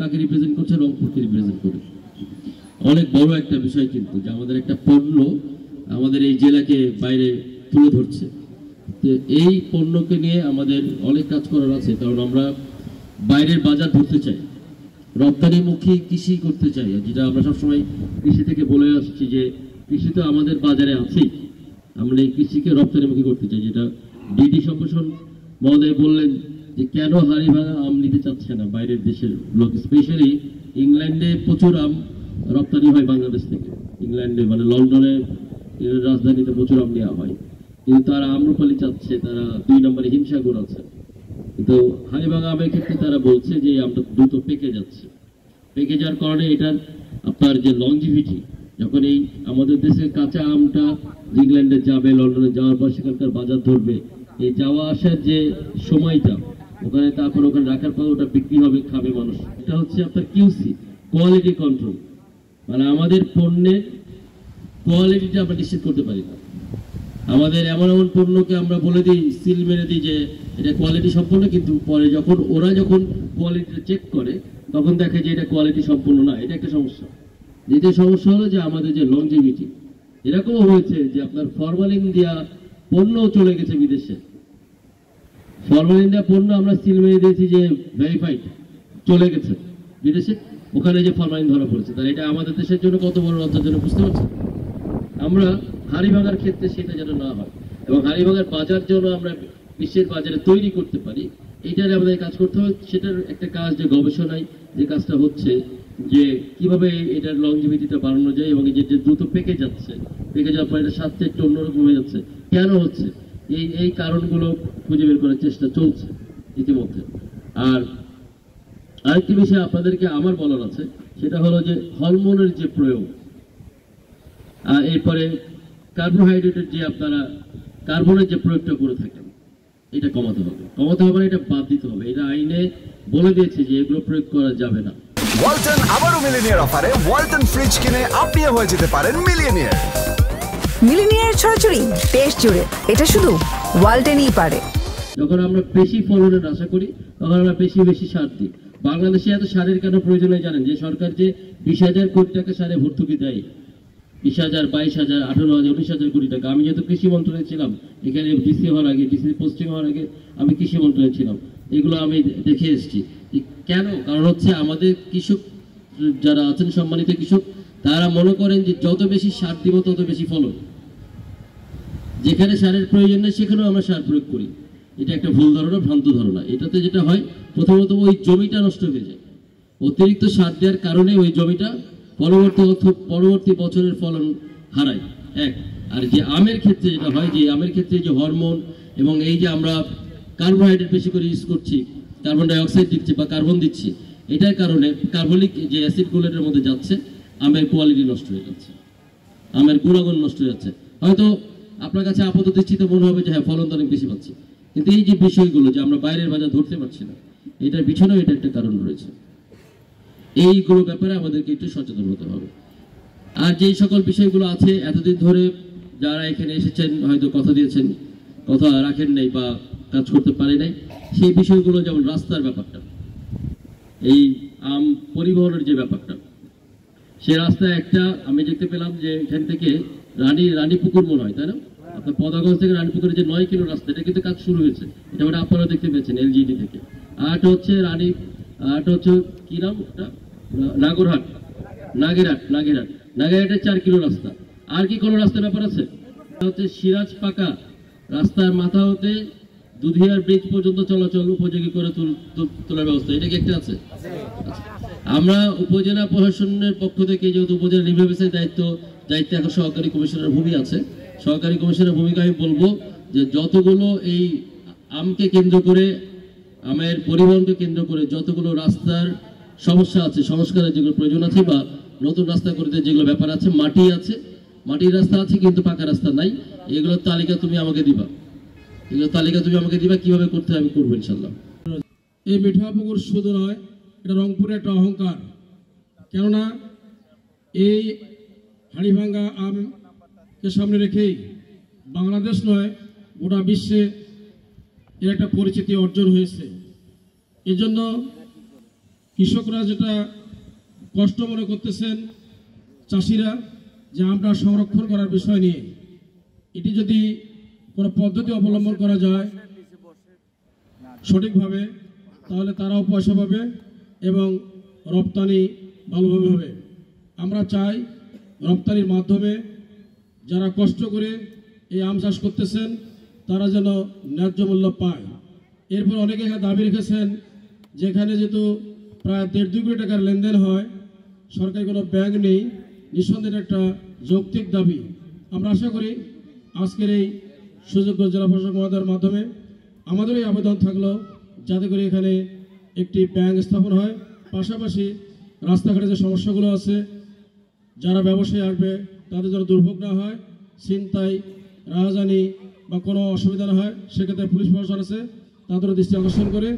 কাকে রিপ্রেজেন্ট করছে? রংপুরকে রিপ্রেজেন্ট করে। অনেক বড় একটা বিষয় কিন্তু, যে আমাদের একটা পণ্য আমাদের এই জেলাকে বাইরে তুলে ধরছে। তো এই পণ্যকে নিয়ে আমাদের অনেক কাজ করার আছে, কারণ আমরা বাইরের বাজার ধরতে চাই, রপ্তানিমুখী কৃষি করতে চাই, যেটা আমরা সবসময় কৃষি থেকে বলে আসছি যে কৃষি তো আমাদের বাজারে আছেই, আমরা এই কৃষিকে রপ্তানিমুখী করতে চাই। যেটা ডিডি সম্প্রসারণ মহোদয় বললেন যে কেন হাড়িভাঙা আম নিতে চাচ্ছে না বাইরের দেশের লোক, স্পেশালি ইংল্যান্ডে প্রচুর আম রপ্তানি হয় বাংলাদেশ থেকে, ইংল্যান্ডে মানে লন্ডনের রাজধানীতে প্রচুর আম নেওয়া হয়, কিন্তু তারা আম্রপালি চাচ্ছে, তারা 2 নম্বরে হিমসাগর আছে। কিন্তু হাড়িভাঙা আমের ক্ষেত্রে তারা বলছে যে আমটা দ্রুত পেকে যাচ্ছে, পেকে যাওয়ার কারণে এটার আপনার যে লংজিভিটি, যখন এই আমাদের দেশের কাঁচা আমটা ইংল্যান্ডে যাবে, লন্ডনে যাওয়ার পর সেখানকার বাজার ধরবে, এই যাওয়া আসার যে সময়টা ওখানে, তারপর ওখানে রাখার পর ওটা বিক্রি হবে, খাবে মানুষ। এটা হচ্ছে আপনার কিউসি, কোয়ালিটি কন্ট্রোল, মানে আমাদের পণ্যের কোয়ালিটিটা আমরা নিশ্চিত করতে পারি না। আমাদের এমন এমন পণ্যকে আমরা বলে দিই, সিল মেরে দিই যে এটা কোয়ালিটি সম্পন্ন, কিন্তু পরে যখন ওরা কোয়ালিটিটা চেক করে তখন দেখে যে এটা কোয়ালিটি সম্পন্ন না। এটা একটা সমস্যা। যেটা সমস্যা হলো যে আমাদের যে লংজিভিটি, এরকমও হয়েছে যে আপনার ফরমালিন দেওয়া পণ্য চলে গেছে বিদেশে, ফরমালিন দেওয়া পণ্য আমরা সিল মেরে দিয়েছি যে ভেরিফাইড, চলে গেছে বিদেশে, ওখানে যে ফরমালিন ধরা পড়েছে। তাহলে এটা আমাদের দেশের জন্য কত বড় লজ্জার জন্য, বুঝতে পারছেন? আমরা হাড়িভাঙার ক্ষেত্রে সেটা যেন না হয়, এবং হাড়িভাঙার বাজার যেন আমরা বিশ্বের বাজারে তৈরি করতে পারি, এইটার আমাদের কাজ করতে হবে। সেটার একটা কাজ, যে গবেষণায় যে কাজটা হচ্ছে, যে কিভাবে এটার লংজিভিটিটা বাড়ানো যায়, এবং এই যে দ্রুত পেকে যাচ্ছে, পেকে যাওয়ার পর এটা স্বাস্থ্য একটু অন্যরকম হয়ে যাচ্ছে, কেন হচ্ছে, এই কারণগুলো খুঁজে বের করার চেষ্টা চলছে ইতিমধ্যে। আর আরেকটি বিষয় আপনাদেরকে আমার বলার আছে, সেটা হলো যে হরমোনের যে প্রয়োগ, এরপরে কার্বোহাইড্রেটের যে আপনারা কার্বনের যে প্রয়োগটা করে থাকেন, এটা কমাতে হবে, না, এটা বাদ দিতে হবে। এটা আইনে বলে দিয়েছে যে এগুলো প্রয়োগ করা যাবে না। ওয়ালটন আবারও মিলিনিয়ার অফারে ওয়ালটন ফ্রিজ কিনে আপনিও হয়ে যেতে পারেন মিলিয়নিয়ার। মিলিনিয়ার ছড়াছড়ি দেশ জুড়ে, এটা শুধু ওয়ালটনই পারে। যখন আমরা বেশি ফলনের আশা করি, তখন আমরা বেশি সার দিই। বাংলাদেশে এত সারের কেন প্রয়োজন হয় জানেন? যে সরকার যে 20,000 কোটি টাকা সারে ভর্তুকি দেয়, 20,000, 22,000, 18,000, 19,000 কোটি টাকা। আমি যেহেতু কৃষি মন্ত্রণালয়ে ছিলাম, এখানে ডিসি হওয়ার আগে, ডিসি পোস্টিং হওয়ার আগে আমি কৃষি মন্ত্রণালয়ে ছিলাম, এগুলো আমি দেখে এসেছি। কেন? কারণ হচ্ছে আমাদের কৃষক যারা আছেন, সম্মানিত কৃষক, তারা মনে করেন যে যত বেশি সার দিব তত বেশি ফলন। যেখানে সারের প্রয়োজন নেই সেখানেও আমরা সার প্রয়োগ করি। এটা একটা ভুল ধারণা, ভ্রান্ত ধারণা। এটাতে যেটা হয়, প্রথমত ওই জমিটা নষ্ট হয়ে যায়, অতিরিক্ত সার দেওয়ার কারণে ওই জমিটা পরবর্তী বছরের ফলন হারায়, এক। আর যে আমের ক্ষেত্রে যেটা হয়, যে আমের ক্ষেত্রে যে হরমোন এবং এই যে আমরা কার্বোহাইড্রেট বেশি করে ইউজ করছি, কার্বন ডাইঅক্সাইড দিচ্ছি বা কার্বন দিচ্ছি, এটার কারণে কার্বলিক যে অ্যাসিডগুলো এটার মধ্যে যাচ্ছে, আমের কোয়ালিটি নষ্ট হয়ে যাচ্ছে, আমের গুণাগুণ নষ্ট হয়ে যাচ্ছে। হয়তো আপনার কাছে আপাত দৃষ্টিতে মনে হবে যে হ্যাঁ, ফলন তো অনেক বেশি পাচ্ছি, কিন্তু এই যে বিষয়গুলো, যে আমরা বাইরের বাজার ধরতে পারছি না, এটার পিছনেও এটা একটা কারণ রয়েছে। এইগুলো ব্যাপারে আমাদেরকে একটু সচেতন হতে হবে। আর যেই সকল বিষয়গুলো আছে, এতদিন ধরে যারা এখানে এসেছেন, হয়তো কথা দিয়েছেন, কথা রাখেন নাই বা কাজ করতে পারে নাই, সেই বিষয়গুলো, যেমন রাস্তার ব্যাপারটা, এই আম পরিবহনের যে ব্যাপারটা, সে রাস্তায় একটা আমি দেখতে পেলাম যে এখান থেকে রানীপুকুর মনে হয়, তাই না? আপনার পদাগঞ্জ থেকে রানীপুকুরের যে 9 কিলো রাস্তা, এটা কিন্তু কাজ শুরু হয়েছে, এটা মানে আপনারা দেখতে পেয়েছেন এলজিডি থেকে। আরটা হচ্ছে কি নাম ওটা, নাগেরহাটের 4 কিলো রাস্তা। আর কি কোনো রাস্তার ব্যাপার আছে? হচ্ছে সিরাজ পাকা রাস্তার মাথা হতে দুধিয়ার ব্রিজ পর্যন্ত চলাচল উপযোগী করে তোলার ব্যবস্থা, এটা কি একটা আছে? আমরা উপজেলা প্রশাসনের পক্ষ থেকে, যেহেতু উপজেলা নির্বাহী অফিসের দায়িত্বে এখন সহকারী কমিশনারের ভূমি আছে, সহকারী কমিশনারের ভূমিকা আমি বলবো যে যতগুলো এই আমকে কেন্দ্র করে, আমের পরিবহনকে কেন্দ্র করে যতগুলো রাস্তার সমস্যা আছে, সংস্কারের যেগুলো প্রয়োজন আছে, বা নতুন রাস্তা করতে যেগুলো ব্যাপার আছে, মাটির রাস্তা আছে কিন্তু পাকা রাস্তা নাই, এগুলোর তালিকা তুমি আমাকে দিবা, কিভাবে করতে আমি করবো ইনশাল্লাহ। এই মিঠাপুকুর শুধু নয়, এটা রংপুরের একটা অহংকার। কেননা এই হাড়িভাঙ্গা আমকে সামনে রেখেই বাংলাদেশ নয়, গোটা বিশ্বে এর একটা পরিচিতি অর্জন হয়েছে। এজন্য কৃষকরা যেটা কষ্ট মনে করতেছেন, চাষিরা, যে আমরা সংরক্ষণ করার বিষয় নিয়ে, এটি যদি কোনো পদ্ধতি অবলম্বন করা যায় সঠিকভাবে, তাহলে তারাও পয়সা পাবে এবং রপ্তানি ভালোভাবে হবে। আমরা চাই রপ্তানির মাধ্যমে যারা কষ্ট করে এই আম চাষ করতেছেন তারা যেন ন্যায্য মূল্য পায়। এরপর অনেকে এখানে দাবি রেখেছেন যেখানে যেহেতু প্রায় 1.5-2 কোটি টাকার লেনদেন হয়, সরকারি কোনো ব্যাংক নেই, নিঃসন্দেহে একটা যৌক্তিক দাবি। আমরা আশা করি আজকের এই সুযোগ্য জেলা প্রশাসক মহোদয়ের মাধ্যমে আমাদের এই আবেদন থাকলো যাতে করে এখানে একটি ব্যাংক স্থাপন হয়, পাশাপাশি রাস্তাঘাটে যে সমস্যাগুলো আছে, যারা ব্যবসায়ী আসবে তাদের যেন দুর্ভোগ না হয়, ছিনতাই, রাহাজানি বা কোনো অসুবিধা না হয়, সেক্ষেত্রে পুলিশ প্রশাসন আছে, তাদেরও দৃষ্টি আকর্ষণ করে